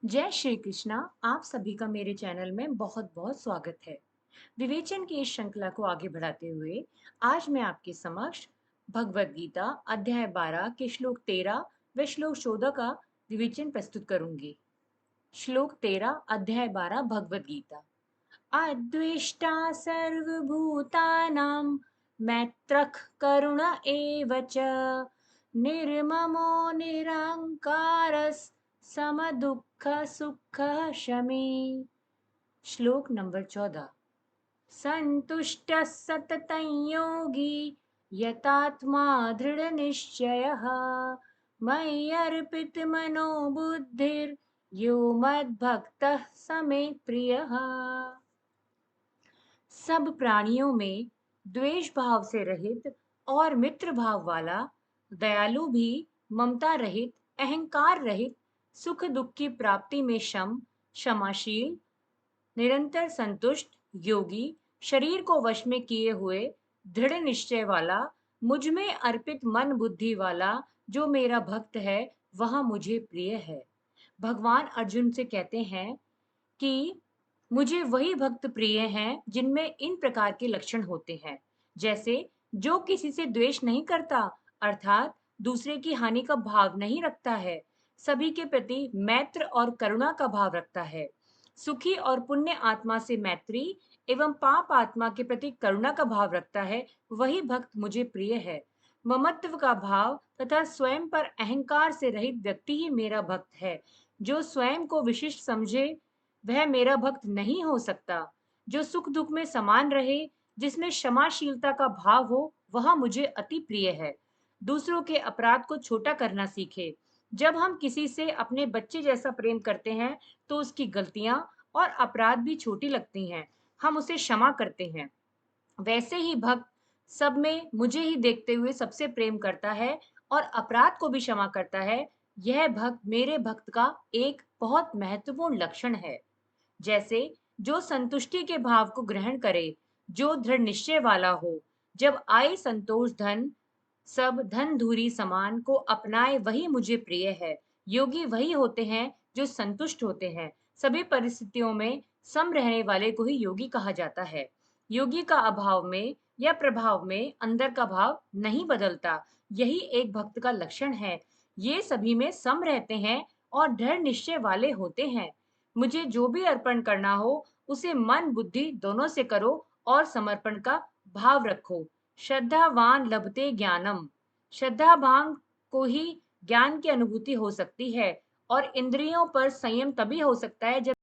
जय श्री कृष्णा। आप सभी का मेरे चैनल में बहुत बहुत स्वागत है। विवेचन की इस श्रृंखला को आगे बढ़ाते हुए आज मैं आपके समक्ष भगवत गीता अध्याय 12 के श्लोक 13 व श्लोक 14 का विवेचन प्रस्तुत करूंगी। श्लोक 13 अध्याय 12 भगवत गीता। अद्वेष्टा सर्वभूतानां मैत्रः करुण एव च निर्ममो निरहङ्कारः समदुःखसुखः शमी। श्लोक नंबर 14। सन्तुष्टः सततं योगी यतात्मा दृढनिश्चयः मयि अर्पितमनो बुद्धिर्यो मद्भक्तः स मे प्रियः। सब प्राणियों में द्वेष भाव से रहित और मित्र भाव वाला, दयालु भी, ममता रहित, अहंकार रहित, सुख दुख की प्राप्ति में क्षमाशील, निरंतर संतुष्ट, योगी, शरीर को वश में किए हुए, दृढ़ निश्चय वाला, मुझ में अर्पित मन बुद्धि वाला जो मेरा भक्त है वह मुझे प्रिय है। भगवान अर्जुन से कहते हैं कि मुझे वही भक्त प्रिय हैं जिनमें इन प्रकार के लक्षण होते हैं, जैसे जो किसी से द्वेष नहीं करता, अर्थात दूसरे की हानि का भाव नहीं रखता है, सभी के प्रति मैत्र और करुणा का भाव रखता है, सुखी और पुण्य आत्मा से मैत्री एवं पाप आत्मा के प्रति करुणा का भाव रखता है, वही भक्त मुझे प्रिय है। ममत्व का भाव तथा स्वयं पर अहंकार से रहित व्यक्ति ही मेरा भक्त है। जो स्वयं को विशिष्ट समझे वह मेरा भक्त नहीं हो सकता। जो सुख दुख में समान रहे, जिसमें क्षमाशीलता का भाव हो, वह मुझे अति प्रिय है। दूसरों के अपराध को छोटा करना सीखे। जब हम किसी से अपने बच्चे जैसा प्रेम करते हैं तो उसकी गलतियां और अपराध भी छोटी लगती हैं, हम उसे क्षमा करते हैं। वैसे ही भक्त सब में मुझे ही देखते हुए सबसे प्रेम करता है और अपराध को भी क्षमा करता है। यह भक्त मेरे भक्त का एक बहुत महत्वपूर्ण लक्षण है। जैसे जो संतुष्टि के भाव को ग्रहण करे, जो दृढ़ निश्चय वाला हो, जब आए संतोष धन, सब धन धूरी समान को अपनाए वही मुझे प्रिय है। योगी वही होते हैं जो संतुष्ट होते हैं। सभी परिस्थितियों में सम रहने वाले को ही योगी कहा जाता है। योगी का अभाव में या प्रभाव में अंदर का भाव नहीं बदलता, यही एक भक्त का लक्षण है। ये सभी में सम रहते हैं और दृढ़ निश्चय वाले होते हैं। मुझे जो भी अर्पण करना हो उसे मन बुद्धि दोनों से करो और समर्पण का भाव रखो। श्रद्धावान लभते ज्ञानम। श्रद्धावान को ही ज्ञान की अनुभूति हो सकती है और इंद्रियों पर संयम तभी हो सकता है जब